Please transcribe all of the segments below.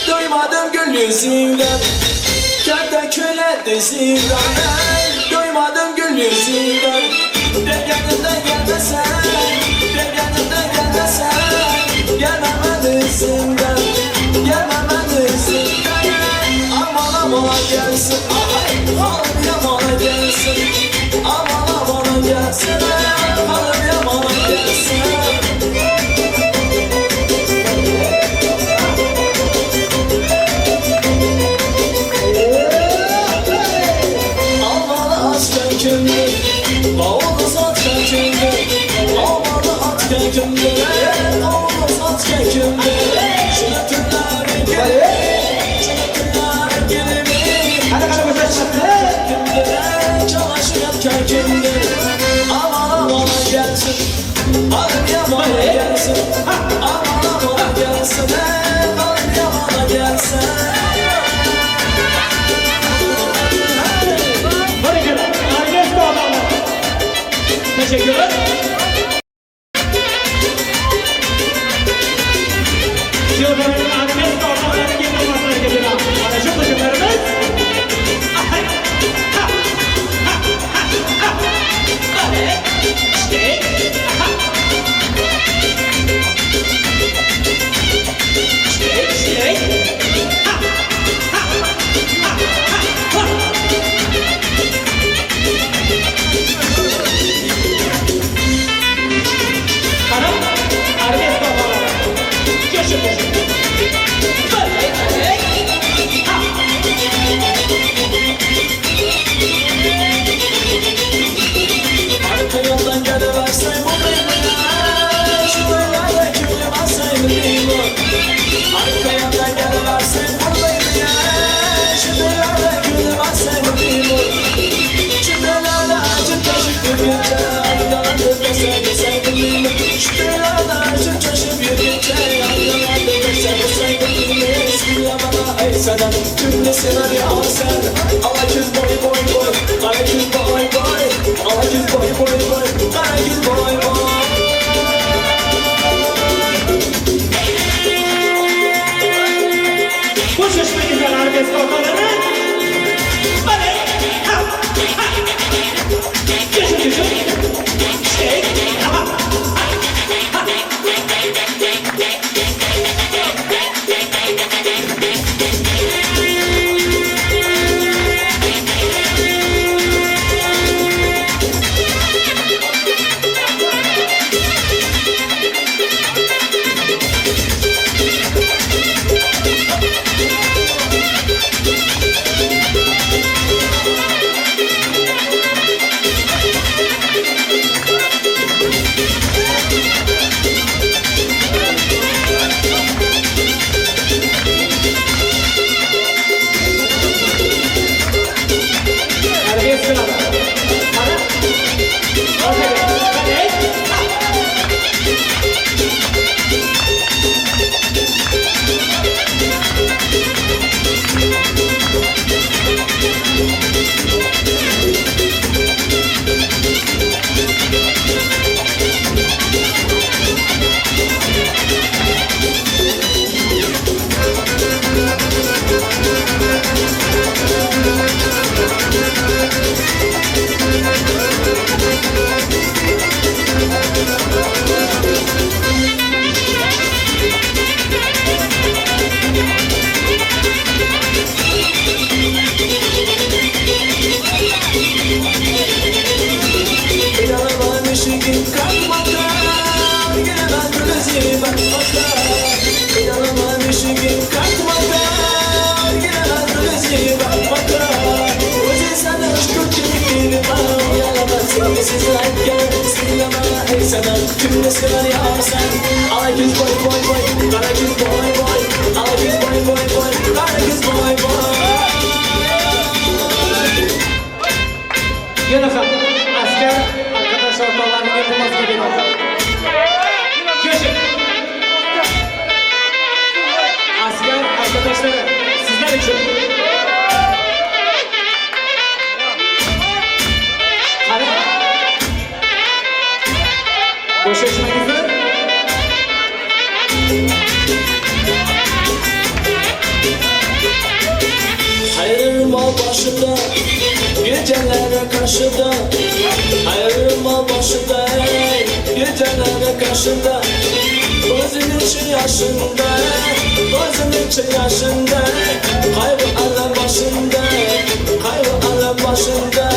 Doymadım gül yüzünden, kertenkele dizinden. Doymadım gül yüzünden. Gel yanımdan gelmesen, gel yanımdan gelmesen. Gelmem izinden, gelmem izinden. Aman aman gelsin, aman yaman gelsin. Aman aman gelsin, aman yaman gelsin. Bağlı sat kekimde, bağlı at kekimde, bağlı sat kekimde. Şuna günlerin gelimi, şuna günlerin gelimi. Kekimde, çalışıyorum kekimde. Aman aman gelsin, adım yamana gelsin. Aman aman gelsin, adım yamana gelsin. Teşekkürler. Yıldırım'ın adres ortamları gibi olmasına geliyor. Anlaşık kuşumlarımız. Böyle. İşte. Cümlesine bir al sen. Alakül boy boy boy, alakül boy boy, alakül boy boy boy, alakül boy boy. Bu şaşmayı güzel arabesk ortaları. Böyle. Düşün düşün. Şey. Kimde sever ya sen Ala kız boy boy boy Kara kız boy boy Ala kız boy boy boy Kara kız boy boy Gel efendim. Asker arkadaş ortalarının yapılması gerekiyor. Geçin. Asker arkadaşları sizler için. Hadi. Koşuşmanızı. Hayırım al başında Gecelere karşıda Hayırım al başında Gecelere karşıda Gözün için yaşında Gözün için yaşında Kaybı alem başında Kaybı alem başında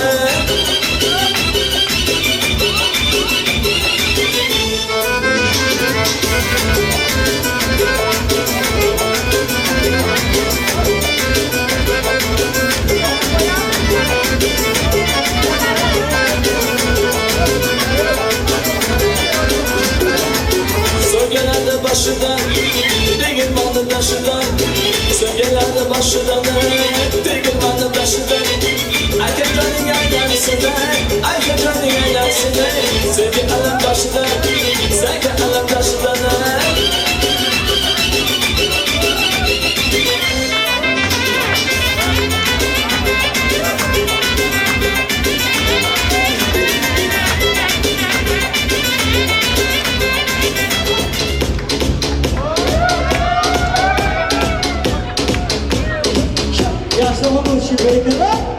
Söngelerde başından Değirmanın taşından Söngelerde başından Değirmanın taşından Erkeklerin aynasında Erkeklerin aynasında Sevgi alem taşından Sevgi alem taşından Yaşamamın şifreyle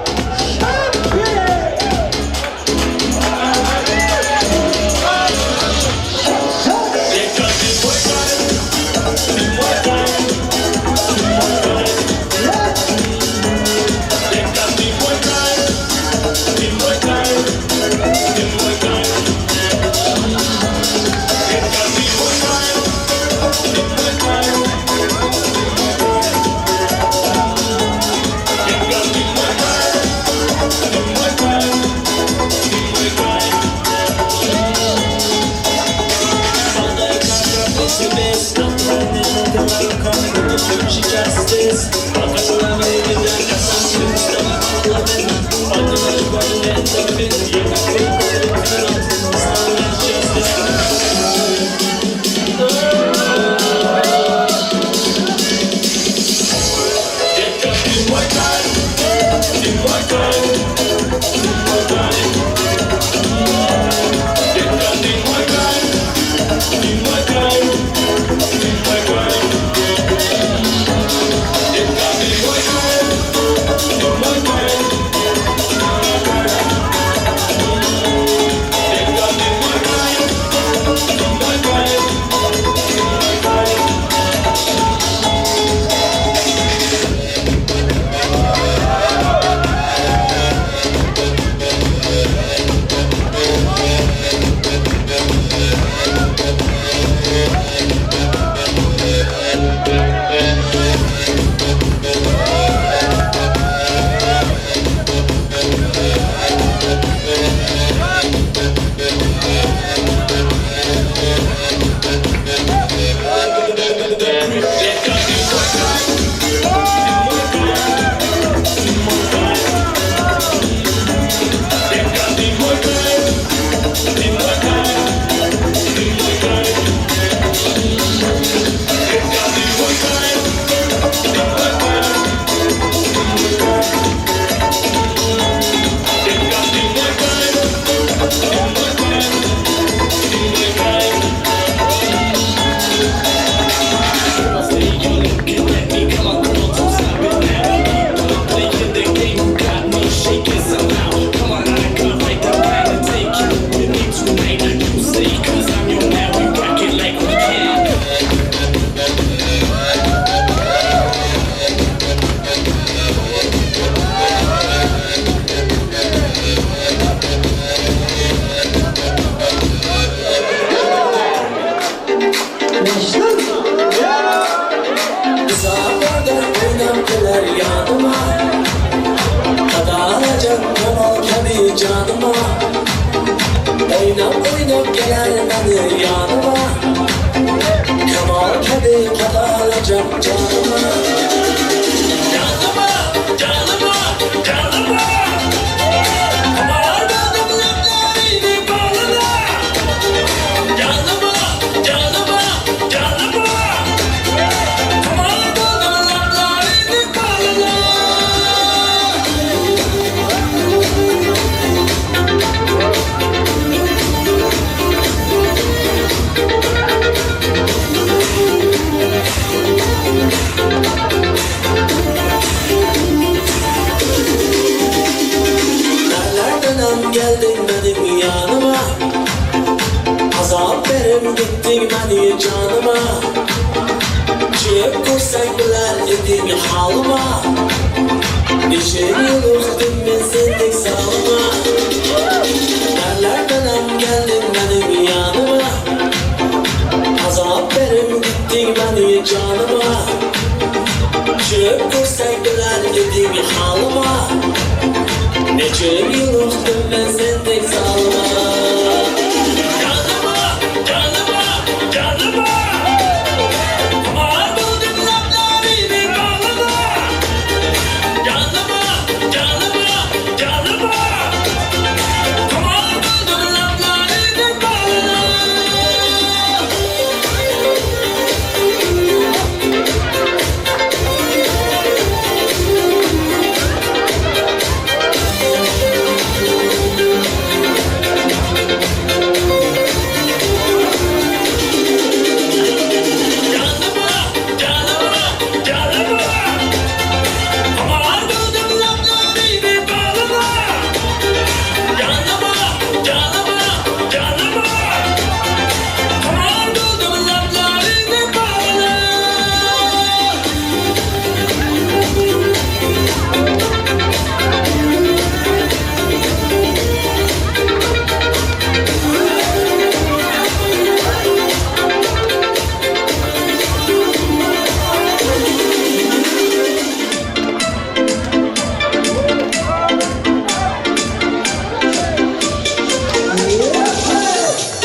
Oynab oynab gelenmedi yanıma, kemal kedi kadaracak canıma. Canıma, canıma, canıma. Kemal döndüm leplerini bağlına. Canıma, canıma, canıma. Kemal döndüm leplerini bağlına. Nerelerden geldin benim yanıma, azap verip gittin beni canıma. Çıkıp kursak biler edin halıma, nice yıl uçtum ben sendek sağıma. Nerelerden geldin benim yanıma, azap verip gittin beni canıma. Çıkıp kursak biler edin halıma, nice yıl uçtum ben sendek sağıma. Canıma, canıma, canıma. Kemal buldum leplerini bağlama. Canıma, canıma, canıma. Kemal buldum leplerini bağlama.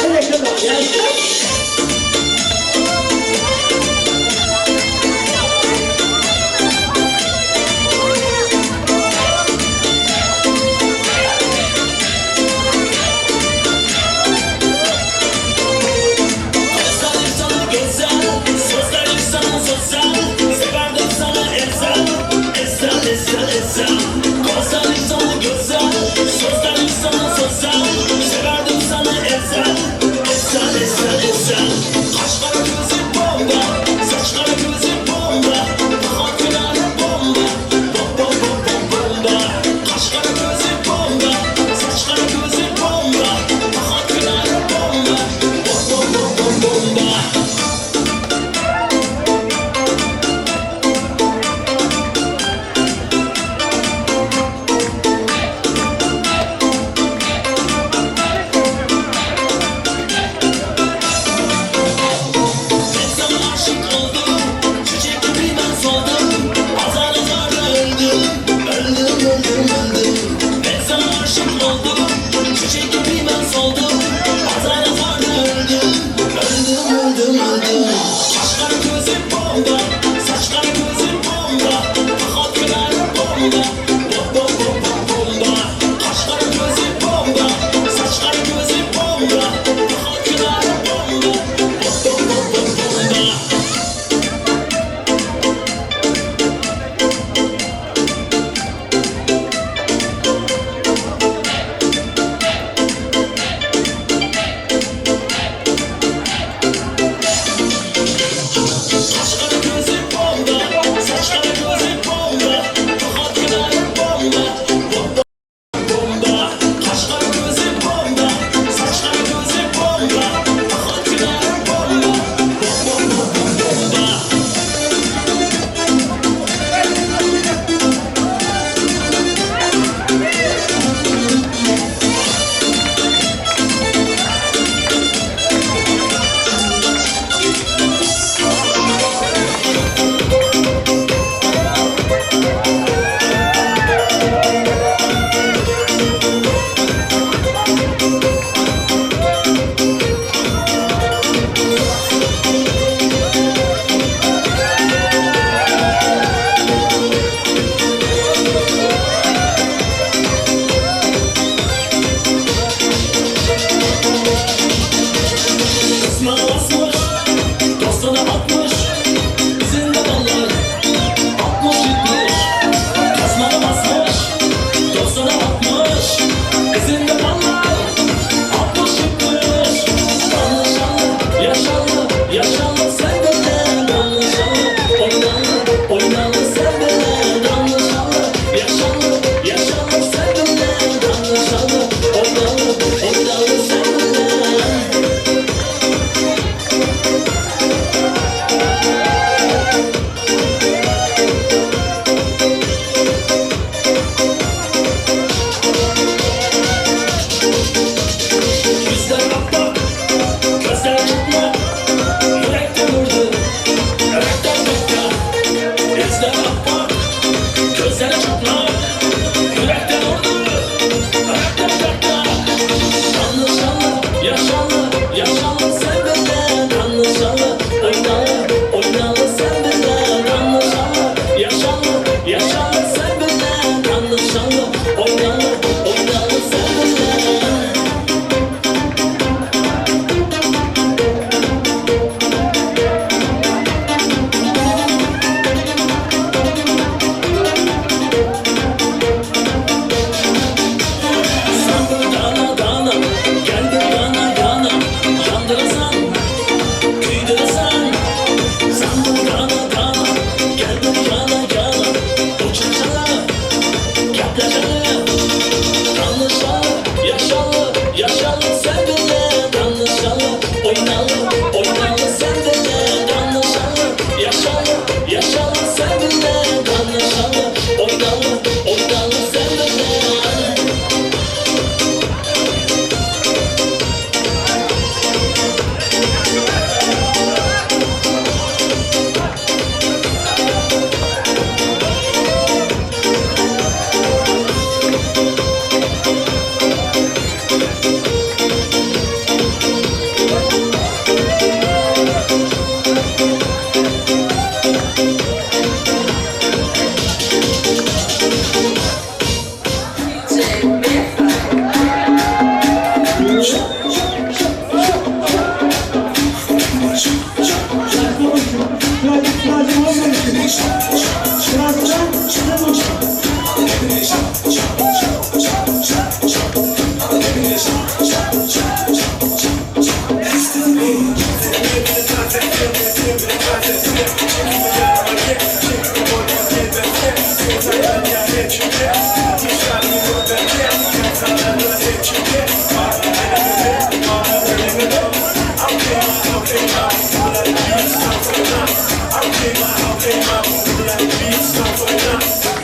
Nereye kadar? Gözlerim sana güzel, sözlerim sana sosyal. Severdim sana ezel, ezel, ezel, ezel. Gözlerim sana güzel, sözlerim sana sosyal. Severdim sana ezel, ezel, ezel, ezel. Kaşlara gözün bomba, saçlara gözün bomba. Daha finale bomba, bom bom bom bom bomba. Kaşlara gözün bomba, saçlara gözün bomba. Daha finale bomba, bom bom bom bom bomba. Ben sana aşık oldum, çiçek gibi ben soldum. Azar azar öldüm, öldüm, öldüm, öldüm. Ben sana aşık oldum, çiçek gibi ben soldum. Azar azar öldüm, öldüm, öldüm, öldüm. Kaşlara gözün bomba, saçlara gözün bomba. Daha finale bomba, bom bom bom bom bomba. Kaşlara gözün bomba, saçlara gözün bomba. Daha finale bomba, bom bom bom bom bomba. Kaşlara gözün bomba, saçlara gözün bomba. Daha finale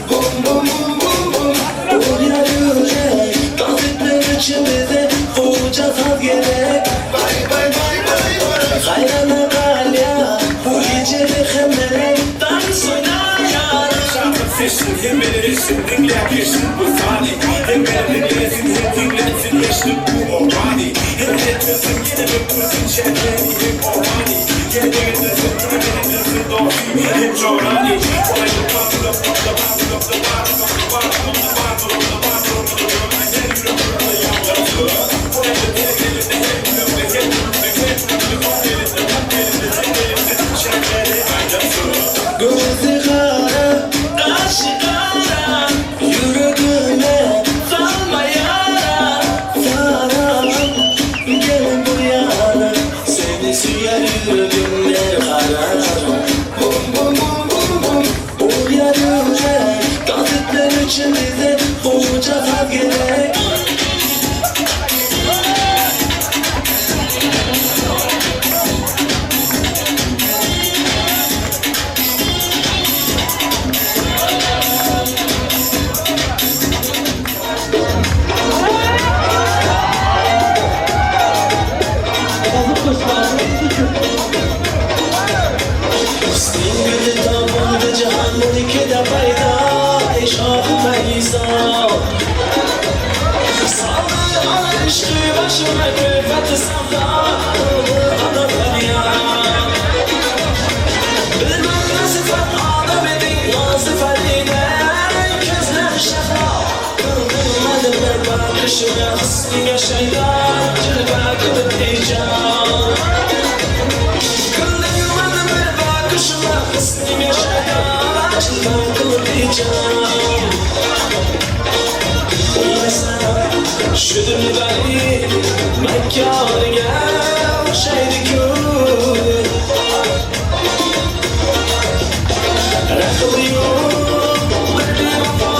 Bum bum bum bum bum. Uyar yürek, dans etmek için bize koca gerek. Hayrana kalya, bu gece bir hemmelek. Dans oynar yar. Hem verirsin, dinlersin bu fani. Hem verirsin, dinlersin bu organi. Hem verirsin, yine verirsin, şerleri hem organi. Hem verirsin, doğru hem jorani. Gözü kara, kaşı kara, yüreğime salma yara. Yara, gel bu yana, seni sürer yüreğimde karar. Bum bum bum bum bum, uyar yürek, dans etmek için bize koca gerek. Bazı kuşlar, Singli tamamı cihanın ikide payda eşaf meyza. Sallı ana işki başıma külfeti savda, ana feryat. Bilmem nasifet adam edin, nasifet eder, gözler şefa. Bilmedim ben bakışına, hısniye şeyler, cilve kılıp heyecan. Bilmedim ben bakışına, hısniye şeyler, cilve kılıp heyecan. Oynasam şu dünyayı, mekanı gel, şeydi gül. Rakılıyor, bir vefa,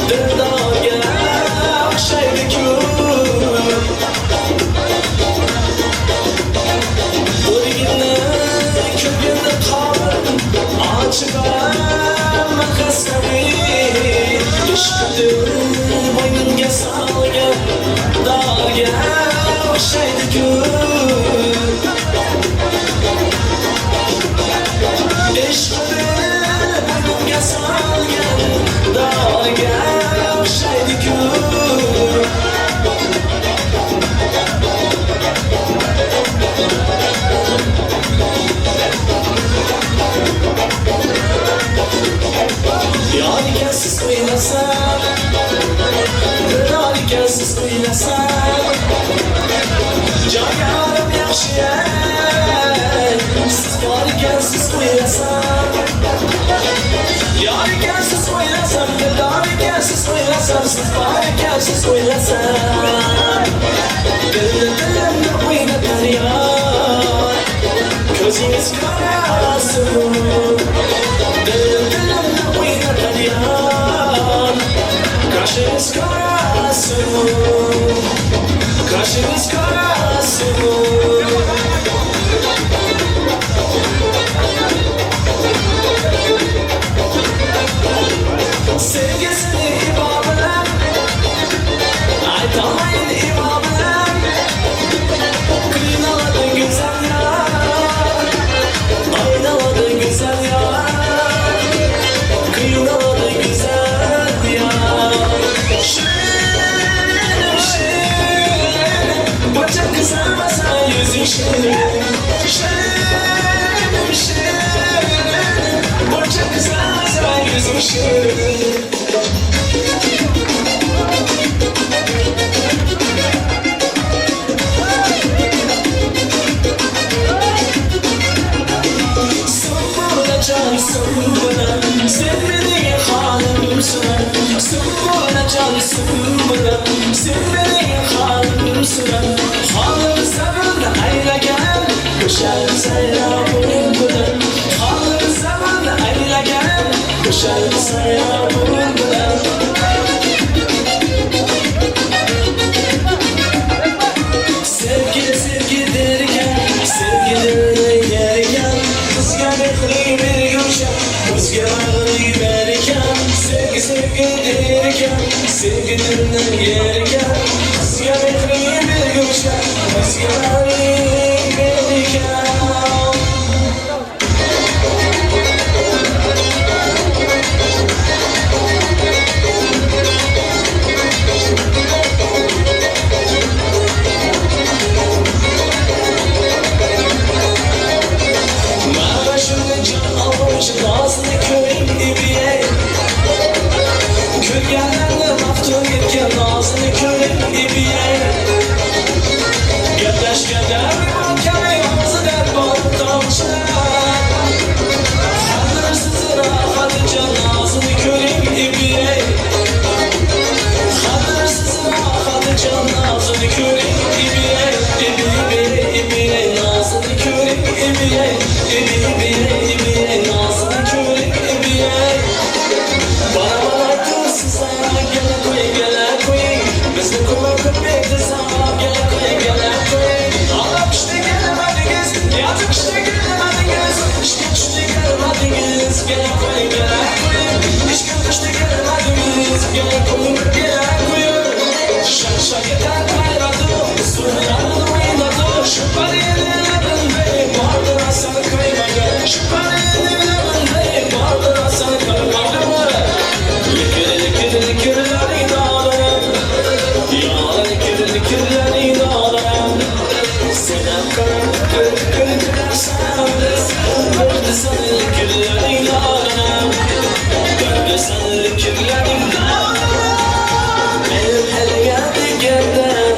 dırdar gel, şeydi gül. Burgine, kökünde kalın, açık ben kasabı. Düştüm boynumga salgan, dağga o'xshaydi-ku. Ishqim boynumga salgan, dağga o'xshaydi-ku. Yadigarsiz o'ynasam, yadigarsiz o'ynasam, jonim yaxshi ey, siz yadigarsiz o'ynasam. Yadigarsiz o'ynasam, yadigarsiz o'ynasam, siz yadigarsiz o'ynasam. Dilimni o'ynatar yor, ko'zingiz ko'rasin. Dilimni o'ynatar yor, qoshingiz ko'rasin. Qoshingiz ko'rasin. Sevgisini ibo bilan aytolmayin ibo bilan. Qiynaladi go'zal yor, oynaladi go'zal yor, qiynaladi go'zal yor. Shirin shirin, buncha qizarmasa yuzing shirin. Shirin shirin, buncha qizarmasa yuzing shirin. Sümbüle, sen benim halimsin. Sümbüle can sümbüle, sen benim halimsin. Halim seven aylagan, ko'shar sayrab bilan. Halim seven aylagan, ko'shar sayrab bilan. Sevgi sevgi derken, sevgidir derken, kızga mehri bir gülşen, kızga mehri bir Sevgilimden geri gel Ziyaretliği bir göçer Ziyaretliği geri gel Mağaşımda can almış Nazlı köyün dibiye Kölgelerle baktı yerken Nazlı köyün dibiye Gerdeş gerder bir mahkeme Ağzı der bağlıktamçı Kadırsız rahatlıca Nazlı köyün dibiye Kadırsız rahatlıca Nazlı köyün dibiye İbiye Nazlı köyün dibiye İbiye Nazlı köyün dibiye Bana kılsın sana gele koy Bizde kulaklık bekle sana gele koy Ağlap işte gelemediniz Yatık işte gelemediniz İşte gelemediniz Gele koy İşte gelemediniz Gele koy Şarşa yeter kaynadı Suylarını oynadı Şu parayelerinden beni Vardır Hasan kaymadı Şu parayelerinden beni Vardır Hasan kaymadı Likirleri dağlarım Likirleri dağlarım Senem karım kırık dersen Gördü sen likirleri dağlarım Gördü sen likirleri dağlarım El geldi gerden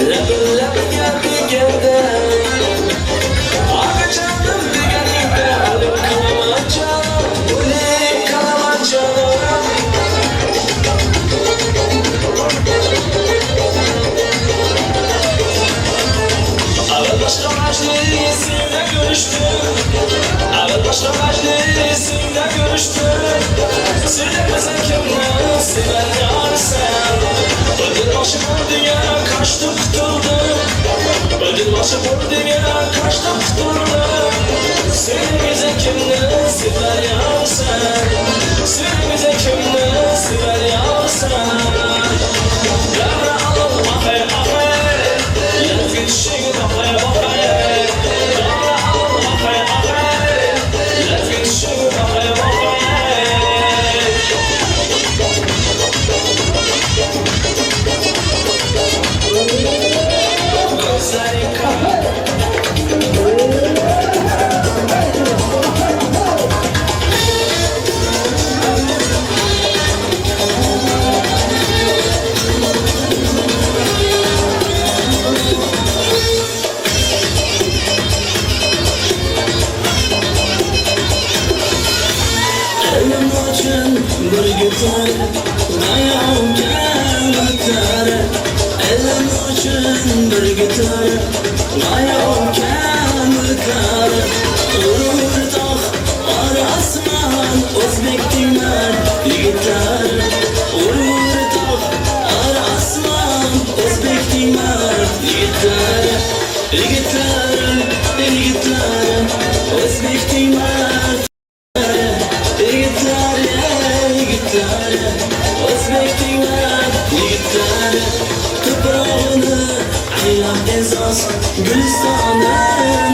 Leb geldi gerden Abi canım diğerinde Ölüm kalamam canım Ölüm kalamam canım Evet başka meclisimde görüştük Evet başka meclisimde görüştük Söylemesen kimden sever yar sen Ödül başı vurduya kaçtım tutuldum Ödül başı vurduya kaçtım tutuldum Söylemesen kimden sever yar sen Söylemesen kimden sever yar sen Devre alalım ahe ahe Yelkin şeyin ahe ahe Devre alalım ahe ahe Yelkin şeyin ahe ahe Gözlerin kapalı Elim açın bir gitar Ayağım gel gitar Elim açın bir gitar Ayağım gel gitar Vurur dağ arasman Özbek dinler gitar Vurur dağ arasman Özbek dinler gitar Gitar, gitar Özbek dinler Yiğitler, Özbek dinler Yiğitler, toprağını aylan ezas Gülistanı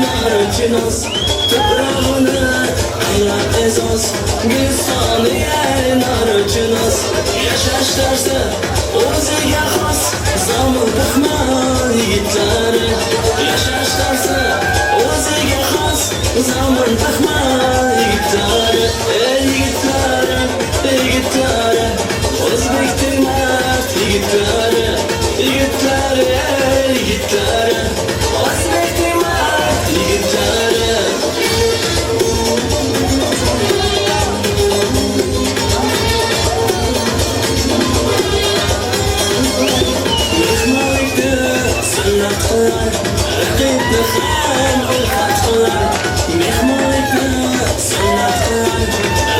nar cinas Toprağını aylan ezas Gülistanı nar cinas Yaşaşlarsa o'ziga xos Zamın tıxman yiğitler Yaşaşlarsa o'ziga xos Zamın tıxman yiğitler Yiğitler Yiğitler, Özbek dinler Yiğitler, yiğitler, yiğitler Özbek dinler Yiğitler Mehmalikte sanat kılar Rakibni ham ulfat kılar Mehmalikte sanat kılar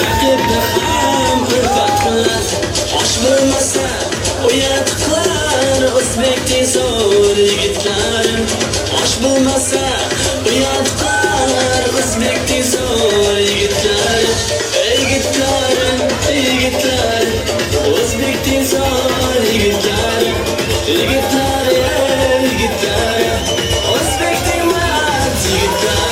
Rakibni ham ulfat kılar Osh bo'lmasa uyatqilar O'zbekdek zo'r yigitlarim Osh bo'lmasa uyatqilar O'zbekdek zo'r yigitlarim Yigitlarim, yigitlarim O'zbek tezor yigitlar, yigitlar, yigitlar, o'zbek emas yigitlar.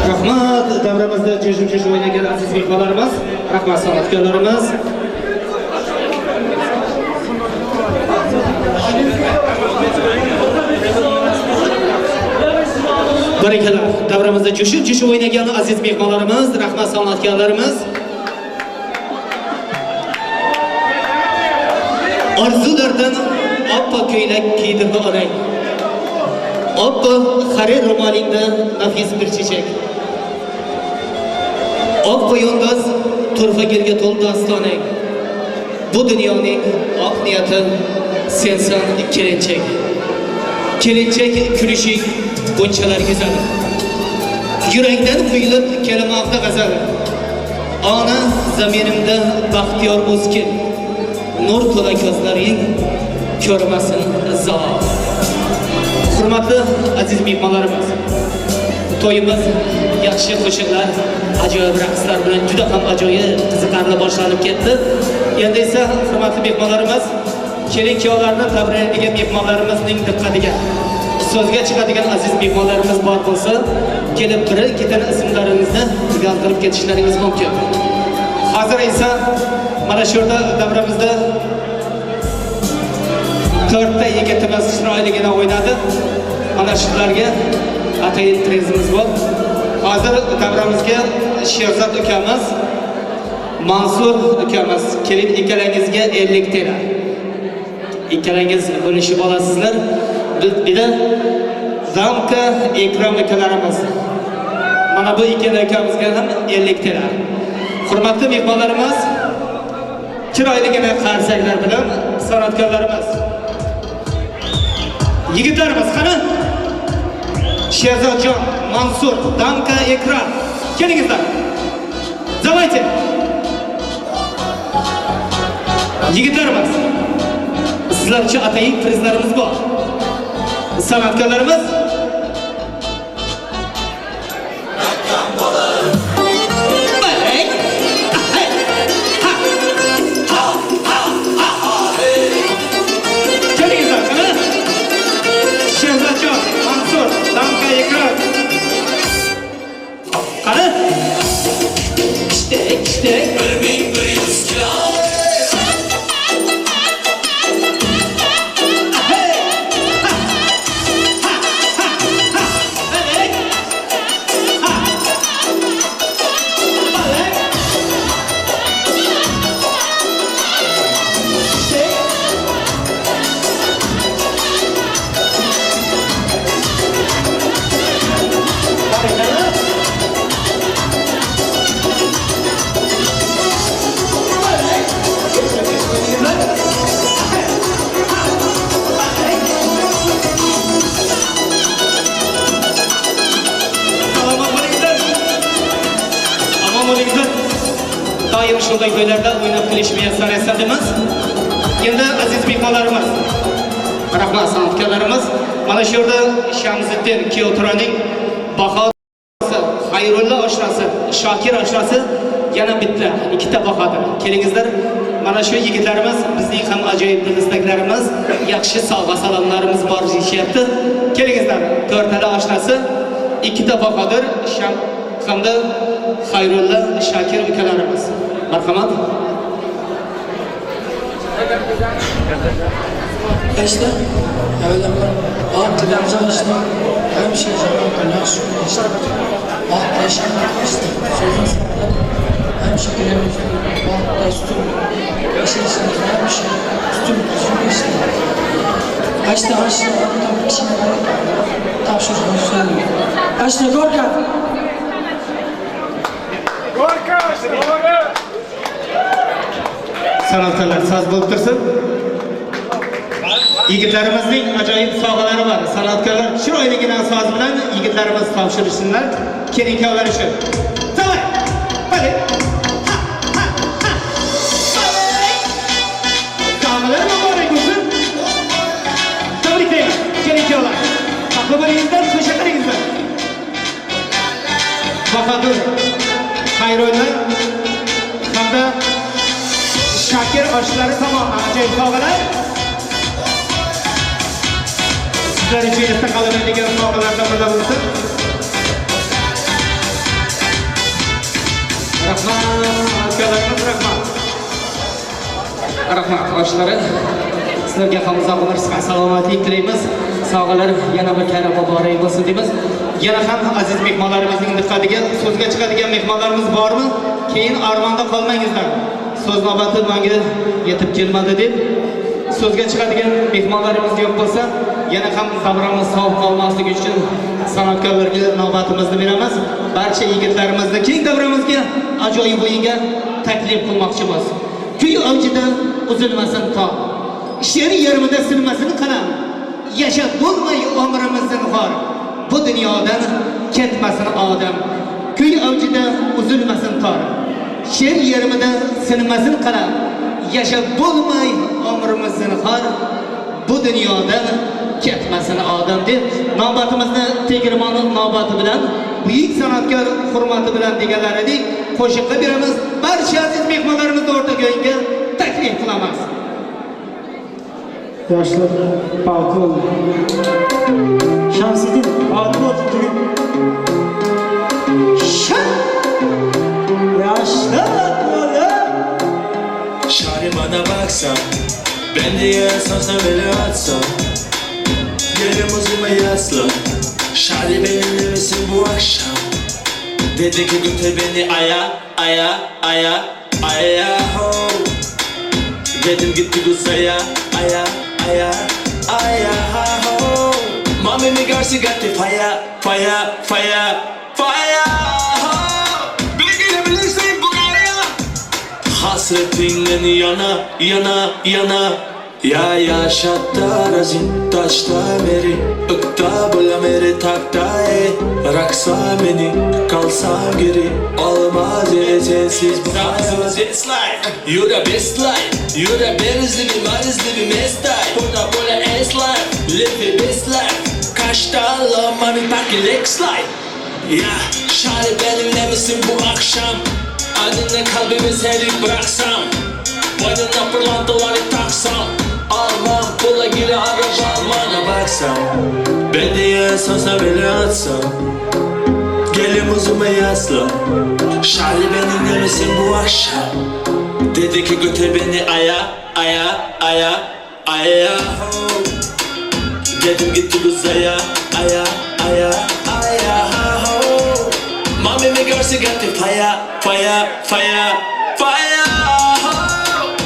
Rahmat, davramizda cheşim o'ynagan aziz mehmonlarimiz, rahmat san'atkorlarimiz. Barakalar, davramizda cheşim o'ynagan aziz mehmonlarimiz, rahmat san'atkorlarimiz. Orzulardan oppoq ko'ylak kiydirdi onang. Oppoq xarir ro'molingda nafis bir chechak. Oppoq yo'ldosh turfagirga to'ldi dastonang. Bu dunyoning oq niyati sensan kelinchak. Kelinchak kulishing bunchalar go'zal. Yurakdan quyilib kelamoqda g'azal. Ona zaminimda baxtiyor o'skin. Nur to'la ko'zlaring ko'rmasin zavol. Hurmatli aziz mehmonlarimiz, to'yimiz yaxshi qo'shiqlar, ajoyib raqslar bilan juda ham ajoyib qiziqarli boshlanib ketdi. Endi esa hurmatli mehmonlarimiz, kelin-kuyovlarni tabriklaydigan mehmonlarimizning diqqatiga so'zga chiqadigan aziz mehmonlarimiz bor bo'lsa, kelib birin-ketin ismlaringizni galtirib ketishlaringiz mumkin. Hozir esa mana shu yerda davramizda 4 ta yigitimiz chiroyligina o'ynadi. Mana shularga atayin prezimiz bor. Hozir davramizga Sherzod ukamiz, Mansur ukamiz, kelin ikkalangizga 50 TL. Ikkalangiz bo'lishib olasizlar. Bir de Zamka Ekram akalarimiz. Mana bu ikkala akamizga ham 50 TL. Hurmatli mehmonlarimiz, chiroyligina qarsaklar bilan san'atkorlarimiz. Yigitlarimiz qani? Sherzodjon, Mansur, Damka, Ekram. Kelingizlar. Давайте. Yigitlarimiz, sizlar uchun atayin prizlarimiz bor. San'atkorlarimiz İşte. Bir bin bir yüz kilo. Doim shunday to'ylarda o'ynab kulish muyassar esadimiz. Endi aziz mehmonlarimiz, rahmat san'atkorlarimiz, mana shu yerda Shamsiddin Kiyotraning bahosi, Xayrulla oshrasi, Shokir oshrasi yana bitta, ikkita bahodir. Kelingizlar, mana shu yigitlarimiz bizning ham ajoyib dilistaglarimiz, yaxshi sovg'a salomlarimiz bor deyishyapti. Kelingizlar, to'rtala oshrasi, ikkita bahodir, hamda Xayrulla, Shokir ukalarimiz. Marhamat. Kaçta? Evvela var. Tilimize kaçta? Her bir şey zaman yaxşı işte. Yaşamak işte. Sözün sonunda her bir şey bilemiyoruz. Destur. Yaşayışınız her bir şey. Üstün işte. Kaçta? Tabii bir şey var. Tavşırıcı söylüyor. Kaçta? Gorka. Sanatkorlar soz bo'lib tursin. Yigitlarimizning ajoyib sovg'alari bor. Sanatkorlar chiroyligina soz bilan yigitlarimiz topshirishsinlar. Keling kavlar uchun. Davay! Hadi. Sovg'alar muborak bo'lsin. Tabriklayman. Keling kavlar. Taqdiringizdan qo'shaqaringizdan. Bahodir, Xayrulla hamda Shokir oshlari tomonidan ajoyib sovg'alar. Sizlar uchun esda qoladigan sovg'alardan biri bo'lsin. Rahmat, akalarimiz rahmat. Rahmat oshlari. Sizlarga ham uzoq umr, sihat, salomatlik tilaymiz. Sovg'alar yana bir karra muborak bo'lsin deymiz. Yana ham aziz mehmonlarimizning diqqatiga, so'zga chiqadigan mehmonlarimiz bormi? Keyin armonda qolmangizlar. So'z navbati menga yetib kelmadi deb so'zga chiqadigan mehmonlarimiz yo'q bo'lsa, yana ham davramiz sog' qolmasligi uchun san'atkorlarga navbatimizni beramiz. Barcha yigitlarimizni keng davramizga ajoyib o'yinga taklif qilmoqchimiz. Kuy avjida uzilmasin tog', she'r yarmida silmasin qalam. Yashab bo'lmay umrimizdan xor, bu dunyodan ketmasin odam. Kuy avjida uzilmasin tog', she'r yarmida silmasin qalam. Yashab bo'lmay umrimizdan xor, bu dunyodan ketmasin odam deb navbatimizni tegirmoni navbati bilan buyuk san'atkor hurmati bilan deganlar edik. Qo'shiqqa beramiz. Barcha aziz mehmonlarimizni o'rtaga o'yinga taklif qilamiz. Yaşlı balkon. Shamsiddin balkon tutuyor. Yaşlı balkon. Şari bana baksan, ben diye sazla beni atsam. Yerim uzuma yaslan, Şari benimle misin bu akşam? Dedi ki götür beni aya, aya, aya, aya ho. Dedim gitti uzaya, aya, aya, aya ho. Mami mi görse gitti fire, fire, fire, fire ho. Bilgilebilirsin bu aya. Hasretinle yana, yana, yana. Ya yaşatta razin taşta meri, ıkta bula meri takta raksa beni kalsam geri olmaz sensiz bu hayat. It's life, you the best life, you the best living, what is living best life. Burada böyle es life, live the best life. Kaçta love money packing legs life. Ya şahane benimle misin bu akşam? Adınla kalbimi sevdik bıraksam, boynuna pırlantaları taksam. Almam pula giri arabam, bana baksan. Ben diye sazla beni atsam. Gelim uzuma yaslan, Şahli benimle misin bu akşam? Dedi ki götür beni aya, aya, aya, aya. Dedim gitti uzaya, aya, aya, aya. Mami mi görse gitti faya, faya, faya, faya.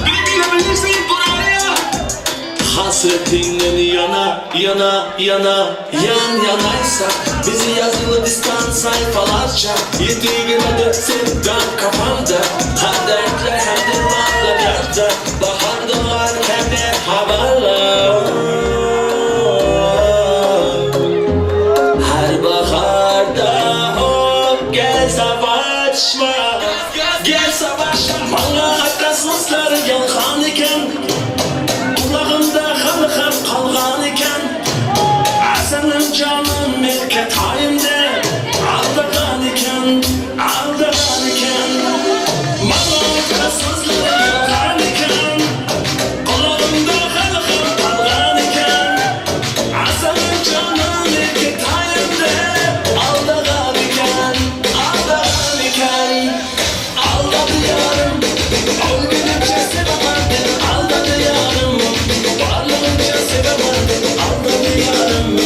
Beni bilebilirsin buraya. Hasretinden yana, yana, yana, yan yanaysa bizi yazılı distan sayfalarca 7 gün adı sevdan kafamda. Hem dertler hem de bağlarda. Bahar doğarken de haberler. Her baharda hop gel savaşma. Gel savaşma. Bana hakka sözler yalhan iken kulağımda halkam kalgan iken senin canın milket halimde aldagan iken, aldagan iken bana hakka sözler yalhan iken kulağımda halkam kalgan iken senin canın milket halimde aldagan iken, aldagan iken aldadı yarım ol gülünce sevemedim aldadı yarım varlığınca sevemedim aldadı yarım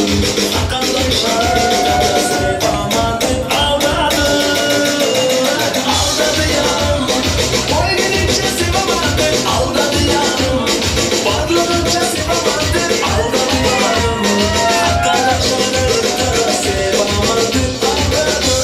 akandan şarkıda sevemedim aldadı aldadı yarım ol gülünce sevemedim aldadı yarım varlığınca sevemedim aldadı yarım akandan şarkıda sevemedim aldadı.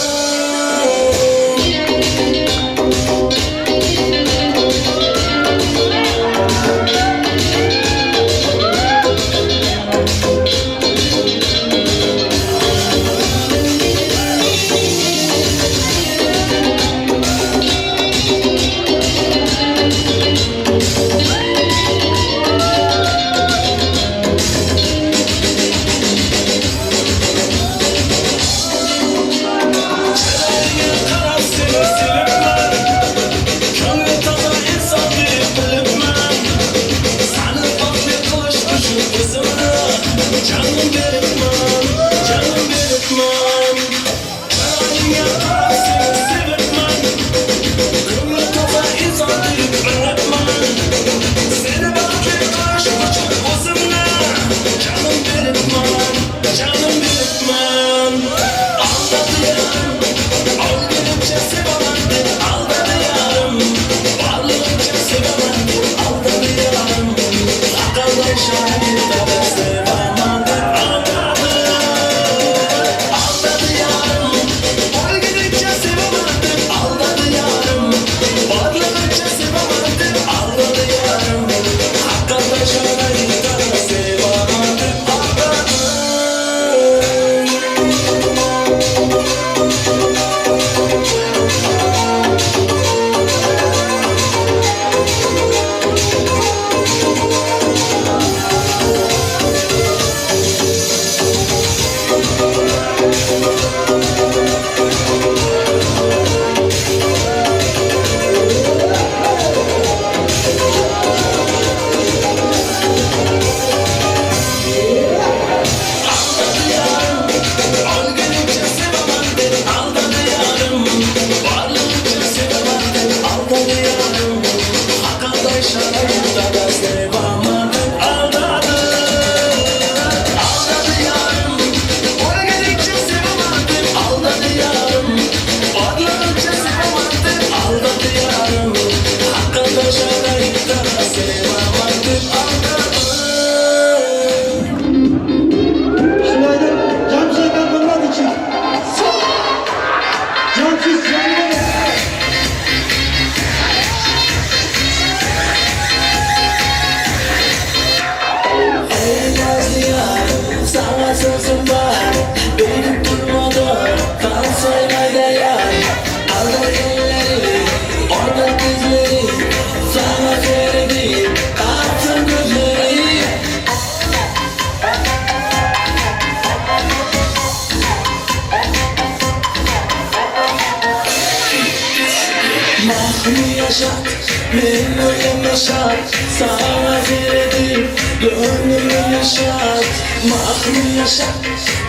yaşat, memnunum yaşat. Sana veredim gönlümü yaşat. Mahrum yaşat,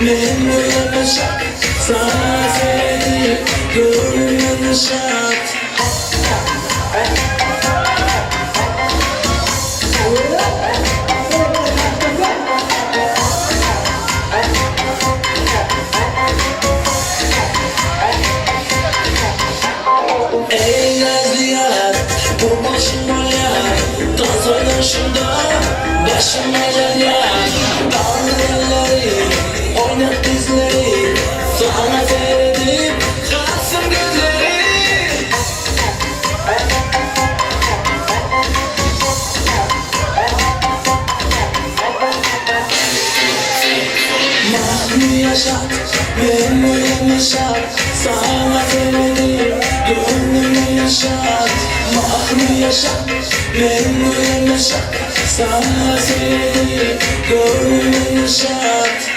memnunum yaşat. Sana veredim gönlümü yaşat. macerya. Dağılır elleri, oynat dizleri, sana seyredip kalsın gözleri. Mahmi yaşat, benim yaşat, sana seyredip gönlümü yaşat. Mahmi yaşat, benim yaşat, sana seyredip gönlümü yaşat.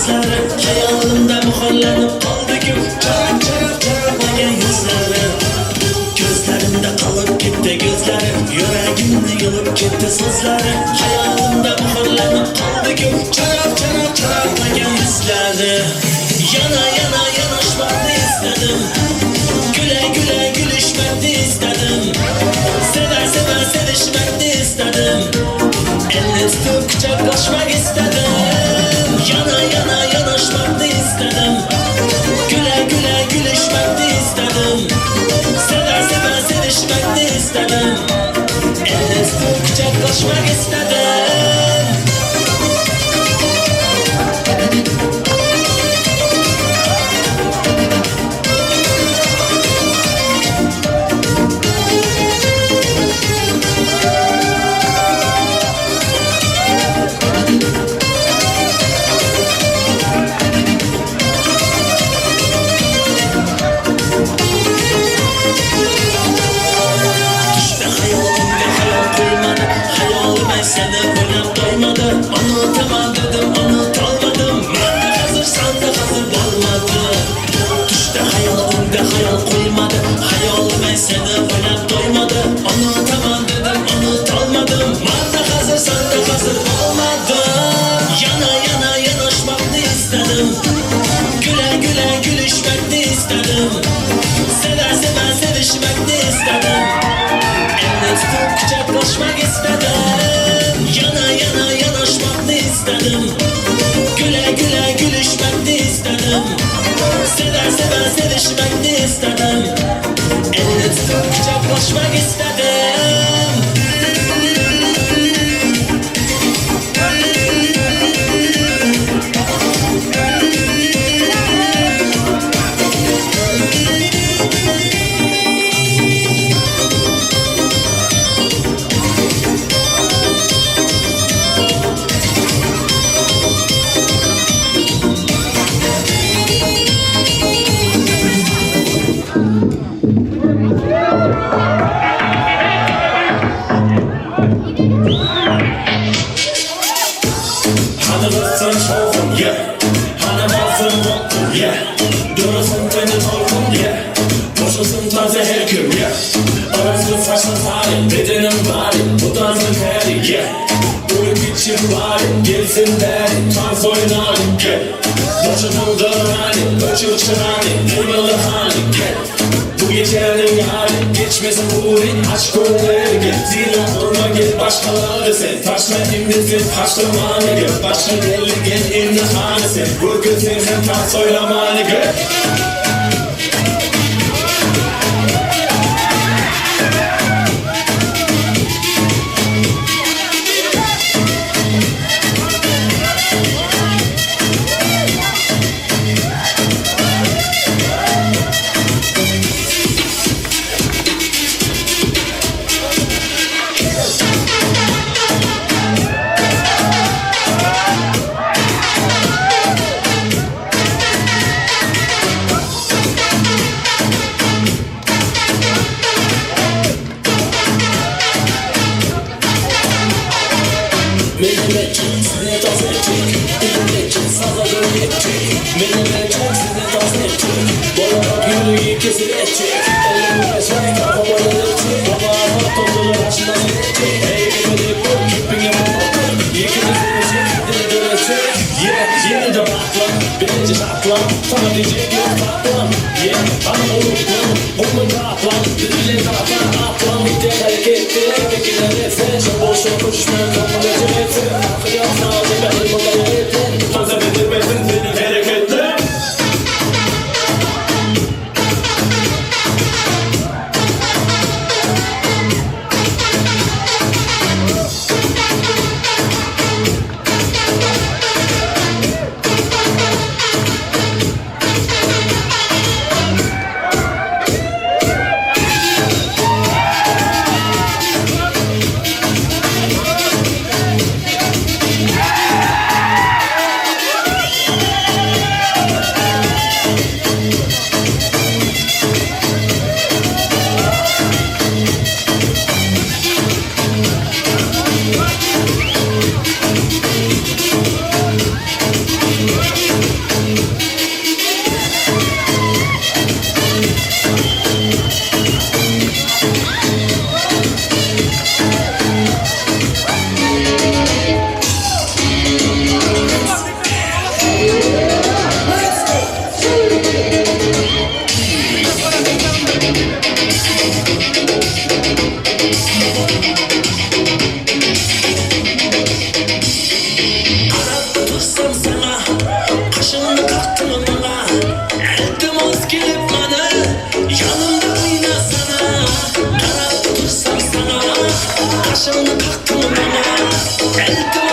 gözleri hayolimda muhrlanib qoldi-ku charaqlagan yuzlari ko'zlarimda qolib ketdi gözleri yuragimni yulib ketdi so'zlari hayolimda muhrlanib qoldi-ku charaqlagan yuzlari yana yanaşmakni istedim güle gülüşmekni istedim Sever sevişmekni istedim elini tutup kucaklaşmak istedim yana yanaşmakni istedim güle gülüşmekni istedim Sever sevişmekni istedim elini tutup kucaklaşmak istedim Seni oynab doymadı Unutaman dedim unutolmadım Manda hazır sanda hazır bo'lmadi Düşte hayolimga hayol qo'ymadi Hayolim seni oynab doymadı Unutaman dedim unutolmadim Manda hazır sanda hazır bo'lmadi Yana yanaşmakni istedim Güle gülüşmekni istedim Sever sevişmekni istedim elini tutup kucaklaşmak istedim yana yanaşmakni istedim güle gülüşmekni istedim sever sevişmekni istedim elini tutup kucaklaşmak istedim Bedenim bari, bu dansın heri, yeah. Uyum için bari, gelsin deri, dans oynarım, yeah. Boşanım dönmeli, ölçü çırani, eyvallah hani, yeah. Bu gecenin hali, geçmesin uğri, aç kolları gel. Zilim durma gel, başkaları sen. Taşma imdizin, taşlamanı gel. Başka geldi gel, imtihanı sen. Bu gözün hem dans oynamanı gel. canını taktın bana. El